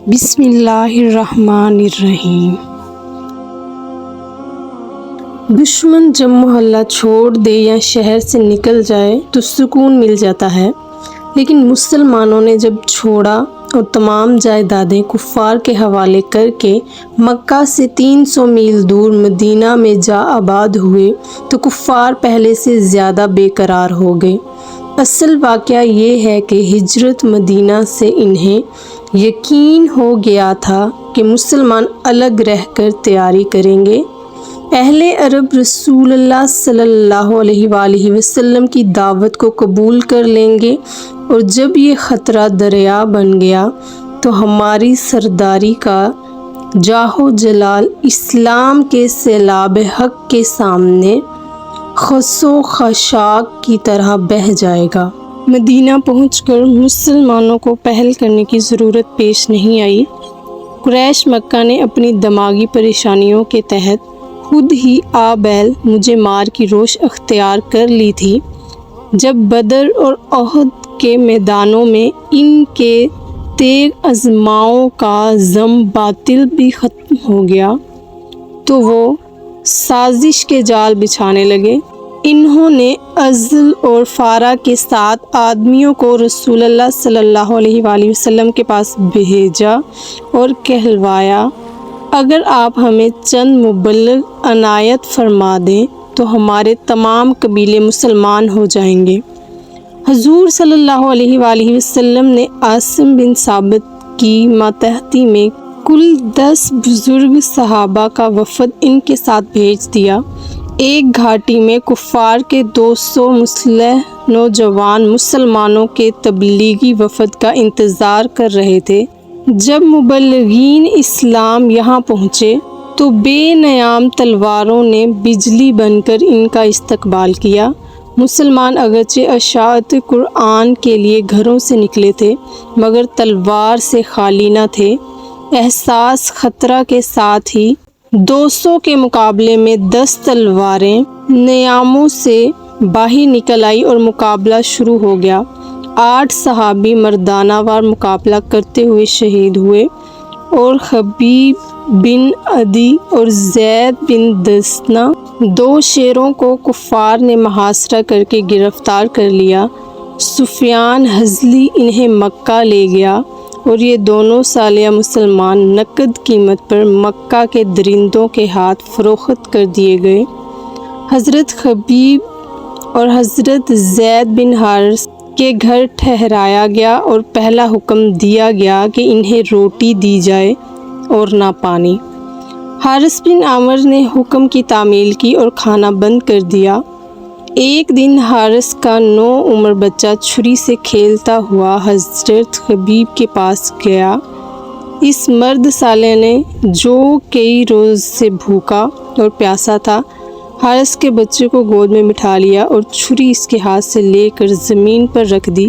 بسم اللہ الرحمن الرحیم۔ دشمن جب محلہ چھوڑ دے یا شہر سے نکل جائے تو سکون مل جاتا ہے، لیکن مسلمانوں نے جب چھوڑا اور تمام جائیدادیں کفار کے حوالے کر کے مکہ سے 300 میل دور مدینہ میں جا آباد ہوئے تو کفار پہلے سے زیادہ بے قرار ہو گئے۔ اصل واقعہ یہ ہے کہ ہجرت مدینہ سے انہیں یقین ہو گیا تھا کہ مسلمان الگ رہ کر تیاری کریں گے۔ اہل عرب رسول اللہ صلی اللہ علیہ وآلہ وسلم کی دعوت کو قبول کر لیں گے، اور جب یہ خطرہ دریا بن گیا تو ہماری سرداری کا جاہ و جلال اسلام کے سیلاب حق کے سامنے خس و خاشاک کی طرح بہہ جائے گا۔ مدینہ پہنچ کر مسلمانوں کو پہل کرنے کی ضرورت پیش نہیں آئی۔ قریش مکہ نے اپنی دماغی پریشانیوں کے تحت خود ہی بیل مجھے مار کی روش اختیار کر لی تھی۔ جب بدر اور احد کے میدانوں میں ان کے تیغ ازماؤں کا زم باطل بھی ختم ہو گیا تو وہ سازش کے جال بچھانے لگے۔ انہوں نے عزل اور فارا کے 7 آدمیوں کو رسول اللہ صلی اللہ علیہ وآلہ وسلم کے پاس بھیجا اور کہلوایا، اگر آپ ہمیں چند مبلغ عنایت فرما دیں تو ہمارے تمام قبیلے مسلمان ہو جائیں گے۔ حضور صلی اللہ علیہ وآلہ وسلم نے عاصم بن ثابت کی ماتحتی میں کل 10 بزرگ صحابہ کا وفد ان کے ساتھ بھیج دیا۔ ایک گھاٹی میں کفار کے 200 مسلح نوجوان مسلمانوں کے تبلیغی وفد کا انتظار کر رہے تھے۔ جب مبلغین اسلام یہاں پہنچے تو بے نیام تلواروں نے بجلی بن کر ان کا استقبال کیا۔ مسلمان اگرچہ اشاعت قرآن کے لیے گھروں سے نکلے تھے مگر تلوار سے خالی نہ تھے۔ احساس خطرہ کے ساتھ ہی 200 کے مقابلے میں 10 تلواریں نیاموں سے باہر نکل آئی اور مقابلہ شروع ہو گیا۔ 8 صحابی مردانہ وار مقابلہ کرتے ہوئے شہید ہوئے، اور خبیب بن عدی اور زید بن دسنہ 2 شیروں کو کفار نے محاصرہ کر کے گرفتار کر لیا۔ سفیان ہذلی انہیں مکہ لے گیا، اور یہ دونوں صالح مسلمان نقد قیمت پر مکہ کے درندوں کے ہاتھ فروخت کر دیے گئے۔ حضرت خبیب اور حضرت زید بن حارث کے گھر ٹھہرایا گیا اور پہلا حکم دیا گیا کہ انہیں روٹی دی جائے اور نہ پانی۔ حارث بن عامر نے حکم کی تعمیل کی اور کھانا بند کر دیا۔ ایک دن حارث کا 9 عمر بچہ چھری سے کھیلتا ہوا حضرت خبیب کے پاس گیا۔ اس مرد صالح نے جو کئی روز سے بھوکا اور پیاسا تھا، حارث کے بچے کو گود میں بٹھا لیا اور چھری اس کے ہاتھ سے لے کر زمین پر رکھ دی۔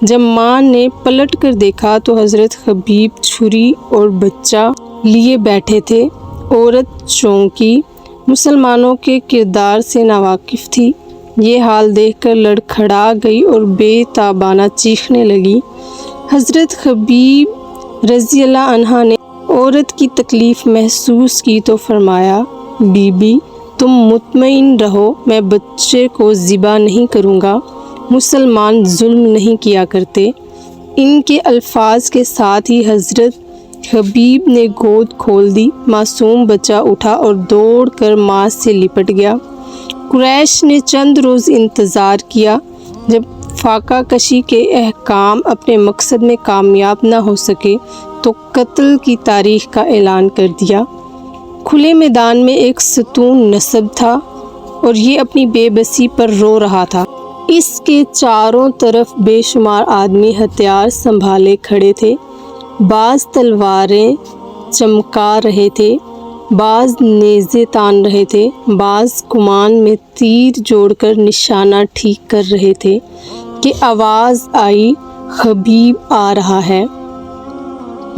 جب ماں نے پلٹ کر دیکھا تو حضرت خبیب چھری اور بچہ لیے بیٹھے تھے۔ عورت چونکی، مسلمانوں کے کردار سے ناواقف تھی، یہ حال دیکھ کر لڑکھڑا گئی اور بے تابانہ چیخنے لگی۔ حضرت خبیب رضی اللہ عنہ نے عورت کی تکلیف محسوس کی تو فرمایا، بی بی تم مطمئن رہو، میں بچے کو ذبح نہیں کروں گا، مسلمان ظلم نہیں کیا کرتے۔ ان کے الفاظ کے ساتھ ہی حضرت خبیب نے گود کھول دی۔ معصوم بچہ اٹھا اور دوڑ کر ماں سے لپٹ گیا۔ قریش نے چند روز انتظار کیا۔ جب فاقہ کشی کے احکام اپنے مقصد میں کامیاب نہ ہو سکے تو قتل کی تاریخ کا اعلان کر دیا۔ کھلے میدان میں ایک ستون نصب تھا اور یہ اپنی بے بسی پر رو رہا تھا۔ اس کے چاروں طرف بے شمار آدمی ہتھیار سنبھالے کھڑے تھے۔ بعض تلواریں چمکا رہے تھے، بعض نیزے تان رہے تھے، بعض کمان میں تیر جوڑ کر نشانہ ٹھیک کر رہے تھے کہ آواز آئی، خبیب آ رہا ہے۔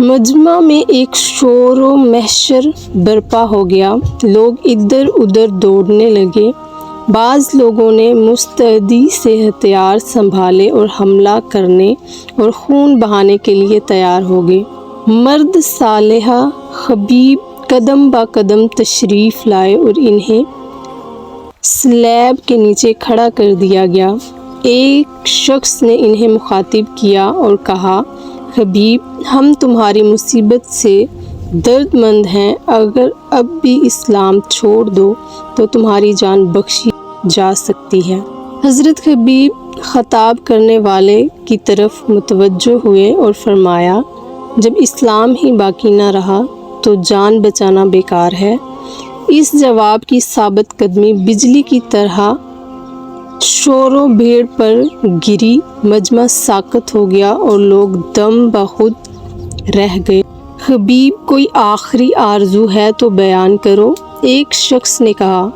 مجمع میں ایک شور و محشر برپا ہو گیا، لوگ ادھر ادھر دوڑنے لگے۔ بعض لوگوں نے مستعدی سے ہتھیار سنبھالے اور حملہ کرنے اور خون بہانے کے لیے تیار ہو گئے۔ مرد صالحہ حبیب قدم با قدم تشریف لائے اور انہیں سلیب کے نیچے کھڑا کر دیا گیا۔ ایک شخص نے انہیں مخاطب کیا اور کہا، حبیب، ہم تمہاری مصیبت سے درد مند ہیں، اگر اب بھی اسلام چھوڑ دو تو تمہاری جان بخشی جا سکتی ہے۔ حضرت حبیب خطاب کرنے والے کی طرف متوجہ ہوئے اور فرمایا، جب اسلام ہی باقی نہ رہا تو جان بچانا بیکار ہے۔ اس جواب کی ثابت قدمی بجلی کی طرح شور و بھیڑ پر گری، مجمع ساکت ہو گیا اور لوگ دم بخود رہ گئے۔ حبیب، کوئی آخری آرزو ہے تو بیان کرو۔ ایک شخص نے کہا،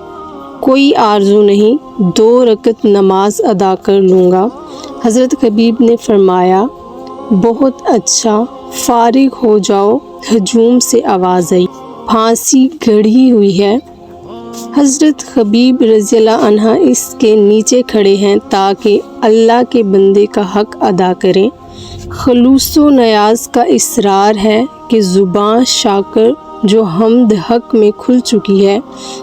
کوئی آرزو نہیں، 2 رکعت نماز ادا کر لوں گا۔ حضرت حبیب نے فرمایا، بہت اچھا، فارغ ہو جاؤ۔ ہجوم سے آواز آئی، پھانسی گڑھی ہوئی ہے۔ حضرت حبیب رضی اللہ عنہ اس کے نیچے کھڑے ہیں تاکہ اللہ کے بندے کا حق ادا کریں۔ خلوص و نیاز کا اصرار ہے کہ زبان شاکر جو حمد حق میں کھل چکی ہے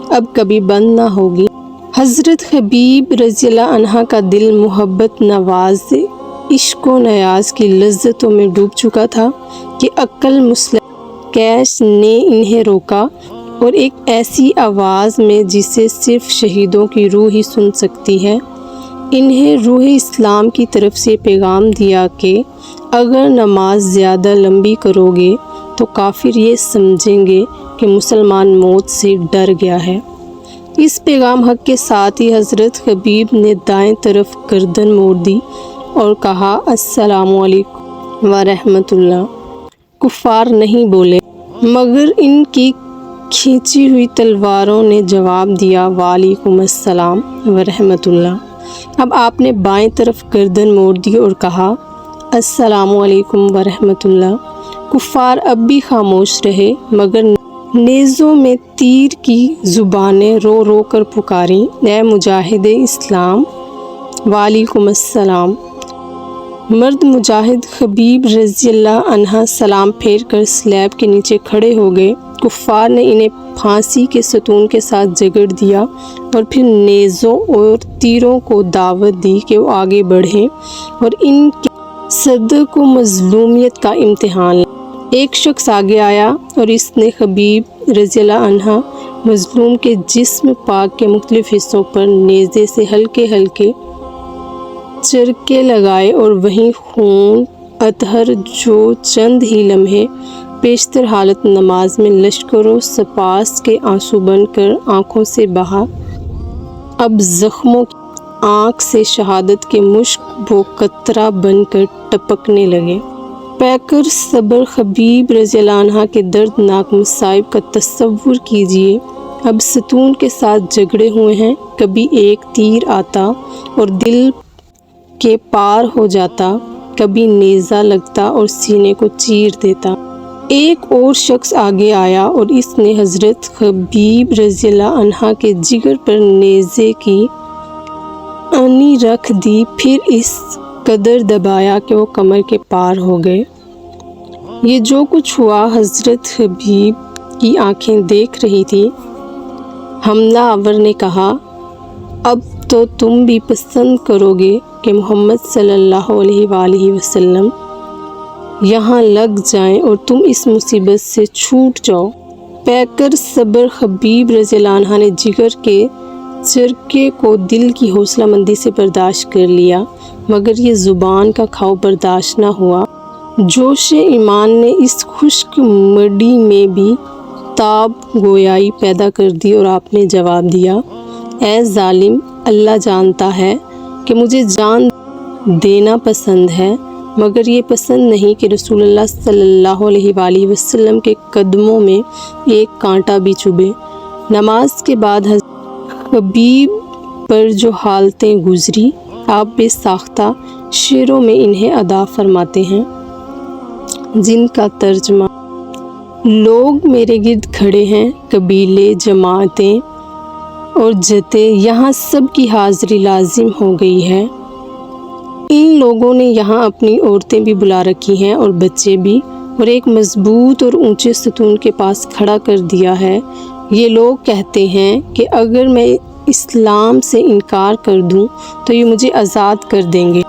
اب کبھی بند نہ ہوگی۔ حضرت حبیب رضی اللہ عنہ کا دل محبت نواز عشق و نیاز کی لذتوں میں ڈوب چکا تھا کہ عقل مسلح کیش نے انہیں روکا اور ایک ایسی آواز میں جسے صرف شہیدوں کی روح ہی سن سکتی ہے، انہیں روح اسلام کی طرف سے پیغام دیا کہ اگر نماز زیادہ لمبی کرو گے تو کافر یہ سمجھیں گے کہ مسلمان موت سے ڈر گیا ہے۔ اس پیغام حق کے ساتھ ہی حضرت حبیب نے دائیں طرف گردن موڑ دی اور کہا، السلام علیکم ورحمۃ اللہ۔ کفار نہیں بولے مگر ان کی کھینچی ہوئی تلواروں نے جواب دیا، وعلیکم السلام ورحمۃ اللہ۔ اب آپ نے بائیں طرف گردن موڑ دی اور کہا، السلام علیکم ورحمۃ اللہ۔ کفار اب بھی خاموش رہے مگر نیزوں میں تیر کی زبانیں رو رو کر پکاریں، اے مجاہد اسلام، وعلیکم السلام۔ مرد مجاہد حبیب رضی اللہ عنہ سلام پھیر کر سلیب کے نیچے کھڑے ہو گئے۔ کفار نے انہیں پھانسی کے ستون کے ساتھ جگڑ دیا اور پھر نیزوں اور تیروں کو دعوت دی کہ وہ آگے بڑھیں اور ان کے صدر کو مظلومیت کا امتحان لیں۔ ایک شخص آگے آیا اور اس نے حبیب رضی اللہ عنہ مظلوم کے جسم پاک کے مختلف حصوں پر نیزے سے ہلکے ہلکے چرکے لگائے اور وہیں خون اطہر جو چند ہی لمحے پیشتر حالت نماز میں لشکر و سپاس کے آنسو بن کر آنکھوں سے بہا، اب زخموں کی آنکھ سے شہادت کے مشک وہ قطرہ بن کر ٹپکنے لگے۔ پیکر صبر حبیب رضی اللہ عنہ کے دردناک مصائب کا تصور کیجیے۔ اب ستون کے ساتھ جگڑے ہوئے ہیں، کبھی ایک تیر آتا اور دل کے پار ہو جاتا، کبھی نیزہ لگتا اور سینے کو چیر دیتا۔ ایک اور شخص آگے آیا اور اس نے حضرت حبیب رضی اللہ عنہ کے جگر پر نیزے کی انی رکھ دی، پھر اس قدر دبایا کہ وہ کمر کے پار ہو گئے۔ یہ جو کچھ ہوا حضرت حبیب کی آنکھیں دیکھ رہی تھی۔ حملہ آور نے کہا، اب تو تم بھی پسند کرو گے کہ محمد صلی اللہ علیہ وآلہ وسلم یہاں لگ جائیں اور تم اس مصیبت سے چھوٹ جاؤ۔ پیکر صبر حبیب رضی اللہ عنہ نے جگر کے چرکے کو دل کی حوصلہ مندی سے برداشت کر لیا، مگر یہ زبان کا کھاؤ برداشت نہ ہوا۔ جوش ایمان نے اس خشک مڈی میں بھی تاب گویائی پیدا کر دی اور آپ نے جواب دیا، اے ظالم، اللہ جانتا ہے کہ مجھے جان دینا پسند ہے، مگر یہ پسند نہیں کہ رسول اللہ صلی اللہ علیہ وآلہ وسلم کے قدموں میں ایک کانٹا بھی چبھے۔ نماز کے بعد حبیب پر جو حالتیں گزری آپ بے ساختہ شعروں میں انہیں ادا فرماتے ہیں، جن کا ترجمہ لوگ میرے گرد کھڑے ہیں، قبیلے، جماعتیں اور جتیں، یہاں سب کی حاضری لازم ہو گئی ہے۔ ان لوگوں نے یہاں اپنی عورتیں بھی بلا رکھی ہیں اور بچے بھی، اور ایک مضبوط اور اونچے ستون کے پاس کھڑا کر دیا ہے۔ یہ لوگ کہتے ہیں کہ اگر میں اسلام سے انکار کر دوں تو یہ مجھے آزاد کر دیں گے،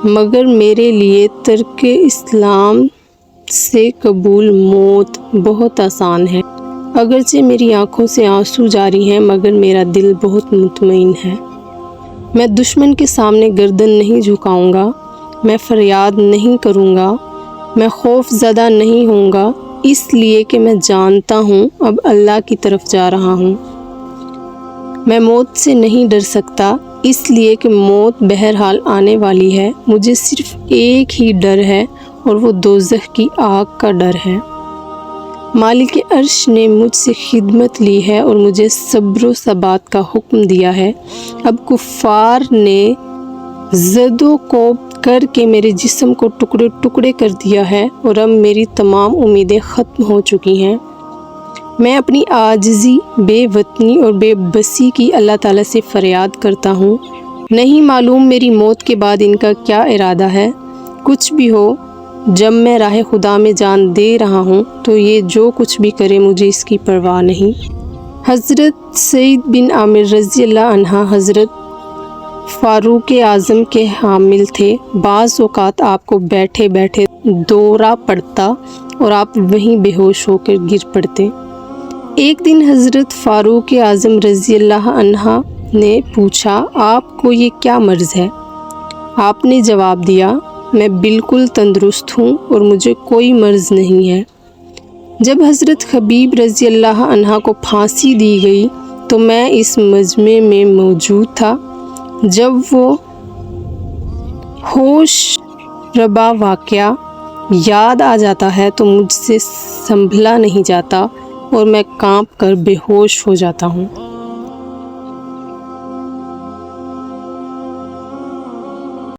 مگر میرے لیے ترک اسلام سے قبول موت بہت آسان ہے۔ اگرچہ میری آنکھوں سے آنسو جاری ہیں مگر میرا دل بہت مطمئن ہے۔ میں دشمن کے سامنے گردن نہیں جھکاؤں گا، میں فریاد نہیں کروں گا، میں خوف زدہ نہیں ہوں گا، اس لیے کہ میں جانتا ہوں اب اللہ کی طرف جا رہا ہوں۔ میں موت سے نہیں ڈر سکتا، اس لیے کہ موت بہرحال آنے والی ہے۔ مجھے صرف ایک ہی ڈر ہے اور وہ دوزخ کی آگ کا ڈر ہے۔ مالک عرش نے مجھ سے خدمت لی ہے اور مجھے صبر و ثبات کا حکم دیا ہے۔ اب کفار نے زد و کوب کر کے میرے جسم کو ٹکڑے ٹکڑے کر دیا ہے اور اب میری تمام امیدیں ختم ہو چکی ہیں۔ میں اپنی عاجزی، بے وطنی اور بے بسی کی اللہ تعالیٰ سے فریاد کرتا ہوں۔ نہیں معلوم میری موت کے بعد ان کا کیا ارادہ ہے۔ کچھ بھی ہو، جب میں راہ خدا میں جان دے رہا ہوں تو یہ جو کچھ بھی کرے مجھے اس کی پرواہ نہیں۔ حضرت سعید بن عامر رضی اللہ عنہ حضرت فاروق اعظم کے حامل تھے۔ بعض اوقات آپ کو بیٹھے بیٹھے دورہ پڑتا اور آپ وہیں بے ہوش ہو کر گر پڑتے۔ ایک دن حضرت فاروق اعظم رضی اللہ عنہ نے پوچھا، آپ کو یہ کیا مرض ہے؟ آپ نے جواب دیا، میں بالکل تندرست ہوں اور مجھے کوئی مرض نہیں ہے۔ جب حضرت خبیب رضی اللہ عنہ کو پھانسی دی گئی تو میں اس مجمع میں موجود تھا۔ جب وہ ہوش ربا واقعہ یاد آ جاتا ہے تو مجھ سے سنبھلا نہیں جاتا اور میں کانپ کر بے ہوش ہو جاتا ہوں۔